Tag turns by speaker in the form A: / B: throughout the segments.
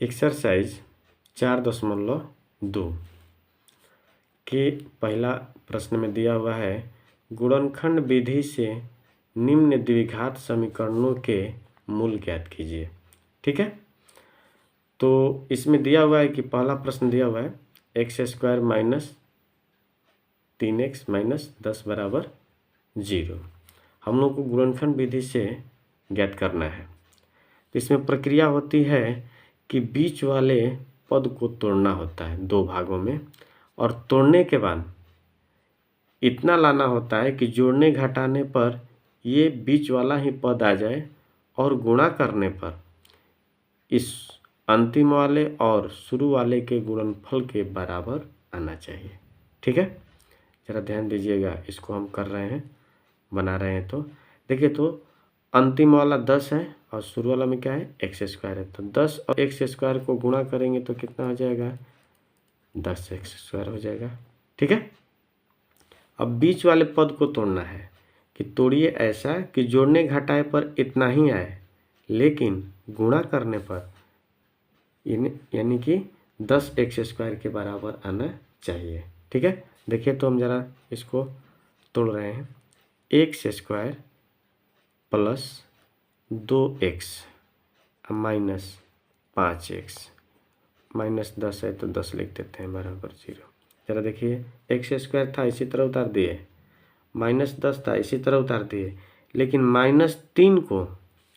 A: Exercise 4.2 के पहला प्रश्न में दिया हुआ है गुणनखंड विधि से निम्न द्विघात समीकरणों के मूल ज्ञात कीजिए। ठीक है, तो इसमें दिया हुआ है कि पहला प्रश्न दिया हुआ है x² माइनस 3x माइनस 10 बराबर 0। हम लोग को गुणनखंड विधि से ज्ञात करना है। तो इसमें प्रक्रिया होती है कि बीच वाले पद को तोड़ना होता है दो भागों में, और तोड़ने के बाद इतना लाना होता है कि जोड़ने घटाने पर ये बीच वाला ही पद आ जाए और गुणा करने पर इस अंतिम वाले और शुरू वाले के गुणनफल के बराबर आना चाहिए। ठीक है, ज़रा ध्यान दीजिएगा, इसको हम कर रहे हैं, बना रहे हैं। तो देखिए, तो अंतिम वाला 10 है और शुरू वाला में क्या है x² है। तो 10 और x² को गुणा करेंगे तो कितना हो जाएगा 10x² हो जाएगा। ठीक है, अब बीच वाले पद को तोड़ना है कि तोड़िए ऐसा कि जोड़ने घटाए पर इतना ही आए, लेकिन गुणा करने पर यानी कि 10x² के बराबर आना चाहिए। ठीक है, देखिए तो हम ज़रा इसको तोड़ रहे हैं। x² plus 2x minus 5x minus 10 है तो 10 लिख देते हैं बराबर 0। ज़रा देखिए, x² था इसी तरह उतार दिए, माइनस 10 था इसी तरह उतार दिए, लेकिन -3 को,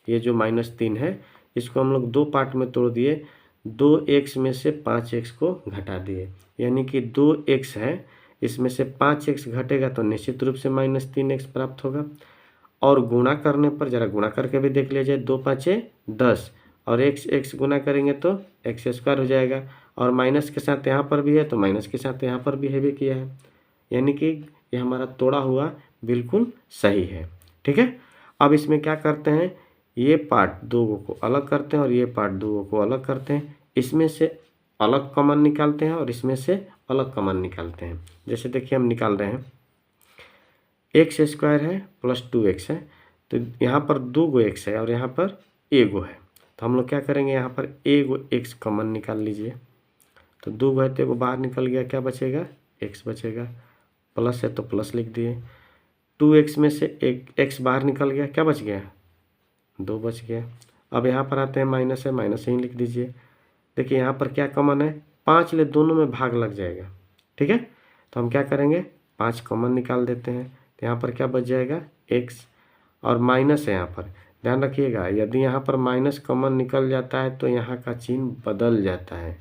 A: ये जो -3 है इसको हम लोग दो पार्ट में तोड़ दिए। 2x में से 5x को घटा दिए, यानी कि 2x है, इसमें से 5x घटेगा तो निश्चित रूप से -3x प्राप्त होगा। और गुणा करने पर ज़रा गुणा करके भी देख लीजिए, 2 5 10 और x गुणा करेंगे तो x² हो जाएगा, और माइनस के साथ यहाँ पर भी है तो माइनस के साथ यहाँ पर भी है भी किया है, यानी कि ये हमारा तोड़ा हुआ बिल्कुल सही है। ठीक है, अब इसमें क्या करते हैं, ये पार्ट दो को अलग करते हैं और ये पार्ट दो को अलग करते हैं। इसमें से अलग कॉमन निकालते हैं और इसमें से अलग कॉमन निकालते हैं। जैसे देखिए हम निकाल रहे हैं, x² है प्लस 2x है, तो यहाँ पर 2 x है और यहाँ पर 1 है। तो हम लोग क्या करेंगे, यहाँ पर 1 x कॉमन निकाल लीजिए। तो 2 है तो 1 बाहर निकल गया, क्या बचेगा x बचेगा, प्लस है तो प्लस लिख दिए। 2x में से 1 x बाहर निकल गया, क्या बच गया 2 बच गया। अब यहाँ पर आते हैं, माइनस है, माइनस ही लिख दीजिए। देखिए यहाँ पर क्या कॉमन है, 5 ले दोनों में भाग लग जाएगा। ठीक है, तो हम क्या करेंगे 5 कॉमन निकाल देते हैं। तो यहाँ पर क्या बच जाएगा x, और माइनस है यहाँ पर, ध्यान रखिएगा यदि यहाँ पर माइनस कॉमन निकल जाता है तो यहाँ का चिन्ह बदल जाता है।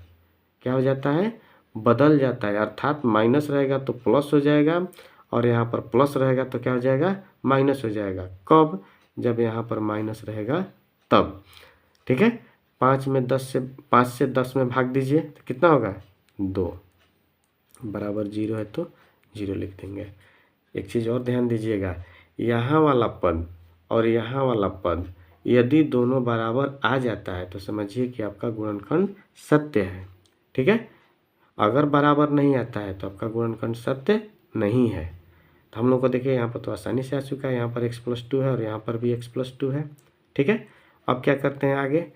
A: क्या हो जाता है, बदल जाता है, अर्थात माइनस रहेगा तो प्लस हो जाएगा और यहाँ पर प्लस रहेगा तो क्या हो जाएगा माइनस हो जाएगा। कब, जब यहाँ पर माइनस रहेगा तब। ठीक है, 5 से 10 में भाग दीजिए तो कितना होगा 2 बराबर 0 है तो 0 लिख देंगे। एक चीज़ और ध्यान दीजिएगा, यहाँ वाला पद और यहाँ वाला पद यदि दोनों बराबर आ जाता है तो समझिए कि आपका गुणनखंड सत्य है। ठीक है, अगर बराबर नहीं आता है तो आपका गुणनखंड सत्य नहीं है। तो हम लोग को देखिए यहाँ पर तो आसानी से आ चुका है, यहाँ पर x+2 है और यहाँ पर भी x+2 है। ठीक है, अब क्या करते हैं आगे,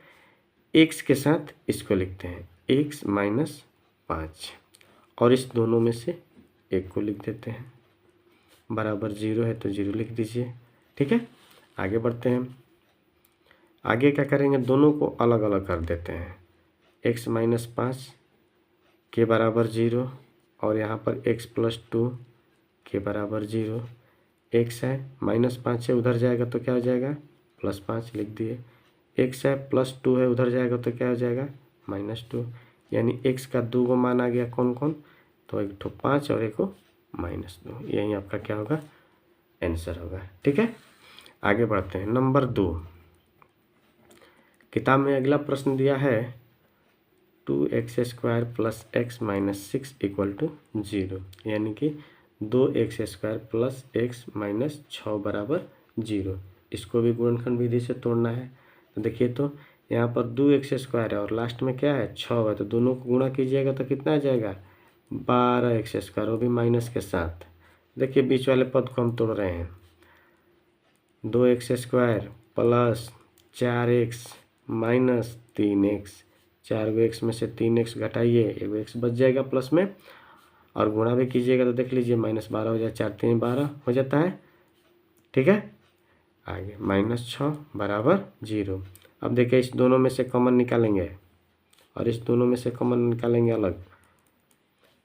A: x के साथ इसको लिखते हैं x माइनस 5 और इस दोनों में से 1 को लिख देते हैं, बराबर 0 है तो 0 लिख दीजिए। ठीक है, आगे बढ़ते हैं। आगे क्या करेंगे, दोनों को अलग अलग कर देते हैं, x माइनस 5 के बराबर 0 और यहाँ पर x+2 के बराबर 0। x है -5 से उधर जाएगा तो क्या हो जाएगा +5 लिख दिए। x है +2 है उधर जाएगा तो क्या हो जाएगा -2, यानी x का 2 गो मान आ गया, कौन कौन, तो एक ठो 5 और एक को -2, यही आपका क्या होगा आंसर होगा। ठीक है, आगे बढ़ते हैं। नंबर 2, किताब में अगला प्रश्न दिया है 2x² plus x minus 6 equal to 0, यानी कि 2x² प्लस x माइनस 6 बराबर 0। इसको भी गुणनखंड विधि से तोड़ना है। तो देखिए, तो यहाँ पर 2x² है और लास्ट में क्या है 6 है, तो दोनों को गुणा कीजिएगा तो कितना आ जाएगा 12x², वो भी माइनस के साथ। देखिए बीच वाले पद को हम तोड़ रहे हैं, 2x² plus 4x minus 3x 4 गो एक्स में से 3 एक्स घटाइए, 1 एक्स बच जाएगा प्लस में, और गुणा भी कीजिएगा तो देख लीजिए -12 हो जाए, 4 3 12 हो जाता है। ठीक है, आगे -6 बराबर 0। अब देखिए इस दोनों में से कॉमन निकालेंगे और इस दोनों में से कॉमन निकालेंगे अलग।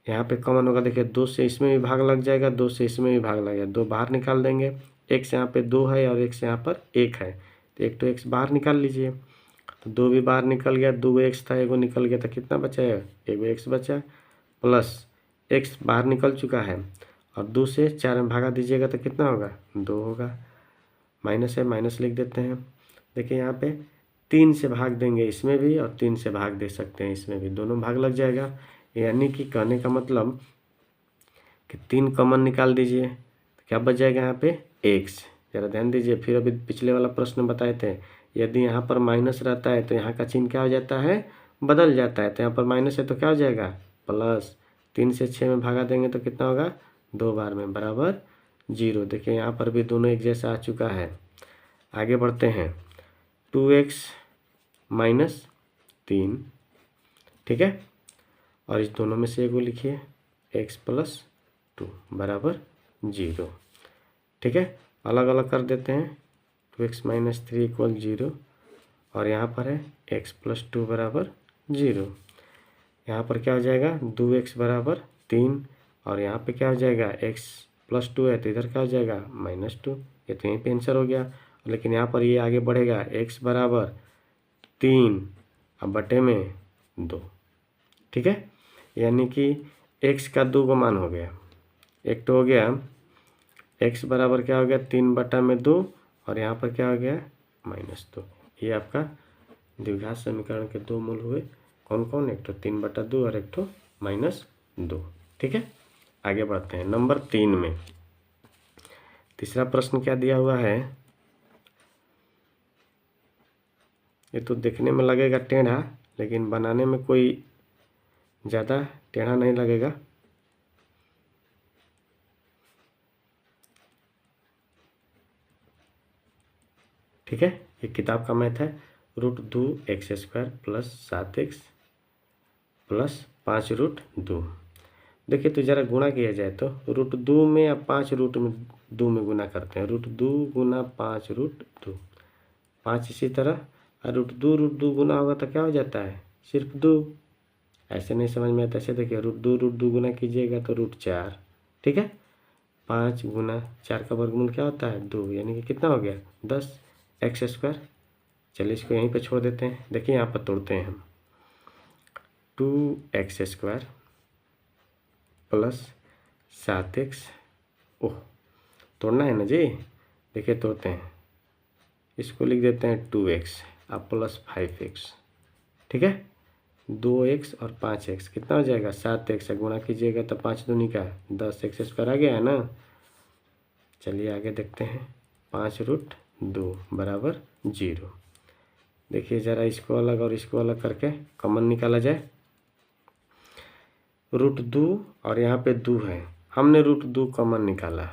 A: यहाँ पे कॉमन होगा, देखिए 2 से इसमें भी भाग लग जाएगा, 2 से इसमें भी भाग लगेगा, 2 बाहर निकाल देंगे। x यहाँ पे 2 है और x यहाँ पर 1 है, तो एक तो x बाहर निकाल लीजिए, तो 2 भी बाहर निकल गया, 2 x था, एगो निकल गया, तो कितना बचा है, एगो x बचा, प्लस x बाहर निकल चुका है और 2 से 4 में भागा दीजिएगा तो कितना होगा, 2 होगा। माइनस है, माइनस लिख देते हैं। देखिए यहाँ पे 3 से भाग देंगे इसमें भी और 3 से भाग दे सकते हैं इसमें भी, दोनों भाग लग जाएगा। यानी कि कहने का मतलब कि 3 कॉमन निकाल दीजिए, तो क्या बच जाएगा यहाँ पे x। ज़रा ध्यान दीजिए, फिर अभी पिछले वाला प्रश्न बताए थे, यदि यहाँ पर माइनस रहता है तो यहाँ का चिन्ह क्या हो जाता है, बदल जाता है। तो यहाँ पर माइनस है तो क्या हो जाएगा, प्लस। 3 से 6 में भागा देंगे तो कितना होगा, 2 बार में बराबर 0। देखिए यहाँ पर भी दोनों एक जैसा आ चुका है। आगे बढ़ते हैं, 2x - 3, ठीक है, और इस दोनों में से एगो लिखिए, x + 2 बराबर 0। ठीक है, अलग अलग कर देते हैं, 2x - 3 = 0 और यहाँ पर है x + 2 बराबर 0। यहाँ पर क्या हो जाएगा, 2x बराबर 3 और यहाँ पे क्या हो जाएगा, x + 2 है तो इधर क्या हो जाएगा, -2। ये तो यहीं पे आंसर हो गया। लेकिन यहाँ पर ये आगे बढ़ेगा, x बराबर 3 अब बटे में 2। ठीक है, यानी कि x का 2 का मान हो गया, एक तो हो गया x बराबर क्या हो गया, 3/2 और यहाँ पर क्या हो गया, -2। ये आपका द्विघात समीकरण के 2 मूल हुए, कौन कौन, एक तो 3/2 और एक तो -2। ठीक है, आगे बढ़ते हैं नंबर 3 में। तीसरा प्रश्न क्या दिया हुआ है, ये तो देखने में लगेगा टेढ़ा, लेकिन बनाने में कोई ज़्यादा टेढ़ा नहीं लगेगा। ठीक है, ये किताब का मैथ है। √2x² + 7x + 5√2। देखिए तो ज़रा गुणा किया जाए तो √2 में या 5√2 में गुना करते हैं, √2 गुना 5√2, 5 इसी तरह, और √2 गुना होगा तो क्या हो जाता है, सिर्फ 2। ऐसे नहीं समझ में आता, ऐसे देखिए √2 गुना कीजिएगा तो √4। ठीक है, 5 गुना 4 का वर्गमूल क्या होता है, 2, यानी कि कितना हो गया, 10x²। चलिए इसको यहीं पे छोड़ देते हैं। देखिए यहाँ पर तोड़ते हैं हम, 2x² + 7x, ओह तोड़ना है ना जी, देखिए तोड़ते हैं, इसको लिख देते हैं 2x अब + 5x। ठीक है, 2x और 5x कितना हो जाएगा, 7x, गुणा कीजिएगा तो 5 दूनी का 10x² आ गया है ना। चलिए आगे देखते हैं, 5√2 बराबर 0। देखिए ज़रा इसको अलग और इसको अलग करके कॉमन निकाला जाए। √2 और यहाँ पे 2 है, हमने √2 कॉमन निकाला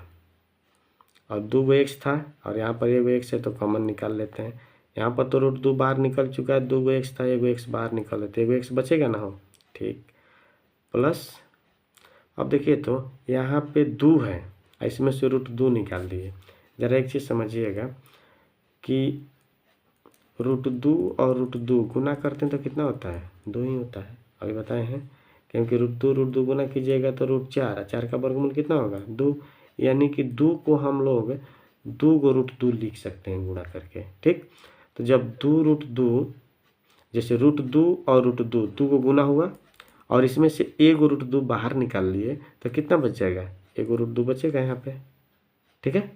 A: और 2 x था और यहाँ पर 1 x है तो कॉमन निकाल लेते हैं। यहाँ पर तो √2 बाहर निकल चुका है, 2 x था, 1 x बाहर निकल लेते, 1 x बचेगा ना हो, ठीक, प्लस। अब देखिए तो यहाँ पे 2 है, इसमें से √2 निकाल दिए। ज़रा एक चीज़ समझिएगा कि √2 और √2 गुना करते हैं तो कितना होता है, 2 ही होता है, अभी बताए हैं। क्योंकि √2 गुना कीजिएगा तो √4, 4 का वर्गमूल कितना होगा, 2, यानी कि 2 को हम लोग 2 को √2 लिख सकते हैं गुणा करके। ठीक, तो जब 2√2, जैसे √2 और √2 2 को गुना हुआ और इसमें से 1 √2 बाहर निकाल लिए तो कितना बच जाएगा, 1 √2 बचेगा यहाँ पे। ठीक है,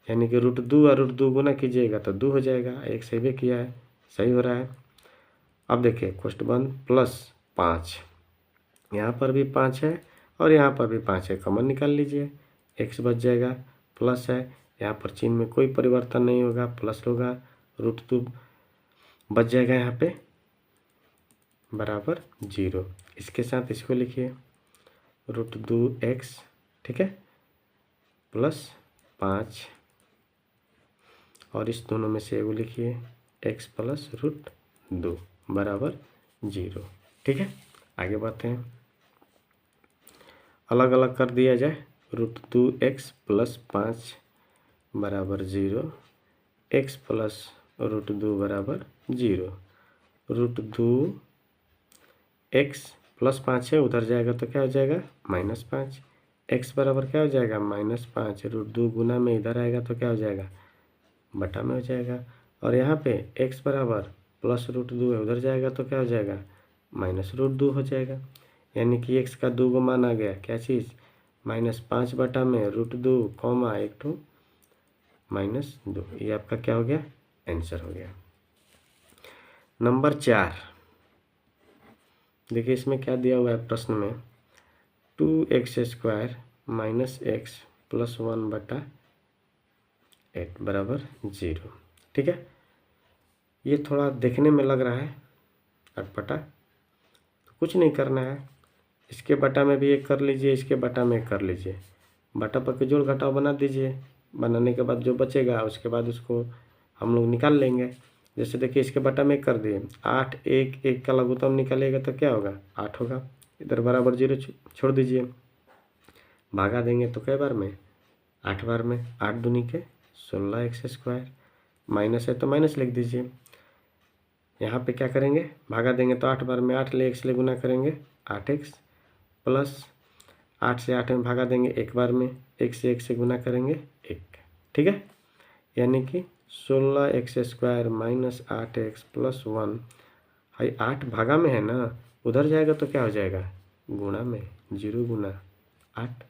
A: यानी कि √2 और √2 गुना कीजिएगा तो 2 हो जाएगा, एक सही भी किया है, सही हो रहा है। अब देखिए क्वेश्चन 1 + 5, यहाँ पर भी 5 है और यहाँ पर भी 5 है, कॉमन निकाल लीजिए, x बच जाएगा, प्लस है, यहाँ पर चिन्ह में कोई परिवर्तन नहीं होगा, प्लस होगा, √2 बच जाएगा यहाँ पे बराबर 0। इसके साथ इसको लिखिए √2x, ठीक है, + 5 और इस दोनों में से एगो लिखिए x + √2 बराबर 0। ठीक है, आगे बढ़ते हैं। अलग अलग कर दिया जाए, √2x प्लस 5 बराबर 0, x प्लस √2 बराबर 0। √2x प्लस 5 है, उधर जाएगा तो क्या हो जाएगा -5। x बराबर क्या हो जाएगा -5, √2 गुना में इधर आएगा तो क्या हो जाएगा बटा में हो जाएगा। और यहाँ पे x बराबर प्लस √2 है, उधर जाएगा तो क्या हो जाएगा -√2 हो जाएगा। यानी कि x का 2 गो मान आ गया, क्या चीज़ -5 बटा में √2 कॉमा 1 -2। ये आपका क्या हो गया आंसर हो गया। नंबर 4, देखिए इसमें क्या दिया हुआ है प्रश्न में, 2x² - x प्लस 1 बटा 8 बराबर 0। ठीक है, ये थोड़ा देखने में लग रहा है अटपटा, तो कुछ नहीं करना है, इसके बटा में भी एक कर लीजिए, इसके बटा में एक कर लीजिए, बटा पर के जोड़ घटाव बना दीजिए। बनाने के बाद जो बचेगा उसके बाद उसको हम लोग निकाल लेंगे। जैसे देखिए इसके बटा में एक कर दिए, 8 1 का लघुत्तम निकालेगा तो क्या होगा 8 होगा। इधर बराबर 0 छोड़ दीजिए, भागा देंगे तो कई बार में 8 बार में, 8 दूनी के 16x², माइनस है तो माइनस लिख दीजिए। यहाँ पे क्या करेंगे, भागा देंगे तो 8 बार में 8 ले x ले गुना करेंगे 8x, प्लस 8 से 8 में भागा देंगे 1 बार में, 1 से 1 से गुना करेंगे 1। ठीक है, यानी कि 16x² - 8x प्लस 1, हाई 8 भागा में है ना, उधर जाएगा तो क्या हो जाएगा गुणा में, 0 गुना 8,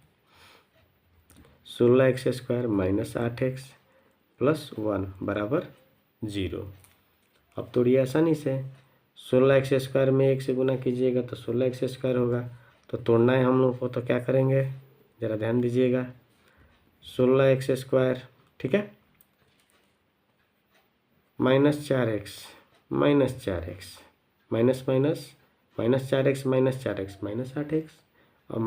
A: 16x² - 8x प्लस 1 बराबर 0। अब तोड़िए आसानी से, 16x² में 1 से गुना कीजिएगा तो 16x² होगा। तो तोड़ना है हम लोग को तो क्या करेंगे, ज़रा ध्यान दीजिएगा, 16x², ठीक है, -4x -4x, minus minus -4x -4x -8x, और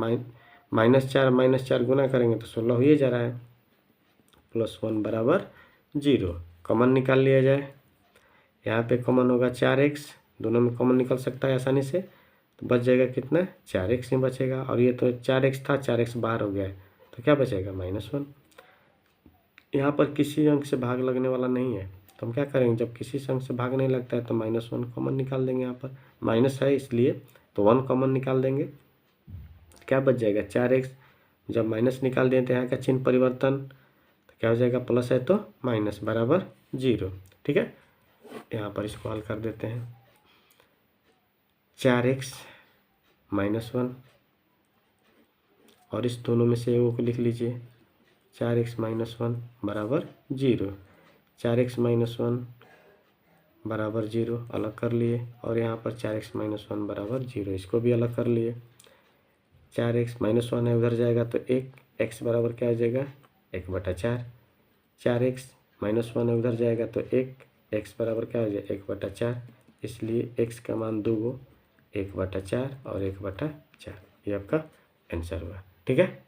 A: -4 गुना करेंगे तो 16 हो ही जा रहा है, प्लस 1 बराबर 0। कॉमन निकाल लिया जाए, यहाँ पे कॉमन होगा 4x, दोनों में कॉमन निकल सकता है आसानी से, तो बच जाएगा कितना 4x ही बचेगा। और ये तो 4x था, 4x बाहर हो गया है, तो क्या बचेगा -1। यहाँ पर किसी अंक से भाग लगने वाला नहीं है, तो हम क्या करेंगे, जब किसी से अंक से भाग नहीं लगता है तो -1 कॉमन निकाल देंगे। यहाँ पर माइनस है इसलिए तो 1 कॉमन निकाल देंगे, क्या बच जाएगा 4x। जब माइनस निकाल दें तो यहाँ का चिन्ह परिवर्तन, तो क्या हो जाएगा प्लस है तो माइनस बराबर 0। ठीक है, यहाँ पर इसको हल कर देते हैं, 4x -1, और इस दोनों में से एगो को लिख लीजिए, 4x -1 बराबर 0, 4x -1 बराबर 0 अलग कर लिए, और यहाँ पर 4x -1 बराबर 0, इसको भी अलग कर लिए। 4x -1 है, उधर जाएगा तो 1, x बराबर क्या हो जाएगा 1/4, 4x -1 है, उधर जाएगा तो 1, x बराबर क्या हो जाएगा 1/4, इसलिए x का मान 2 गो, 1/4 और 1/4, ये आपका आंसर हुआ। ठीक है।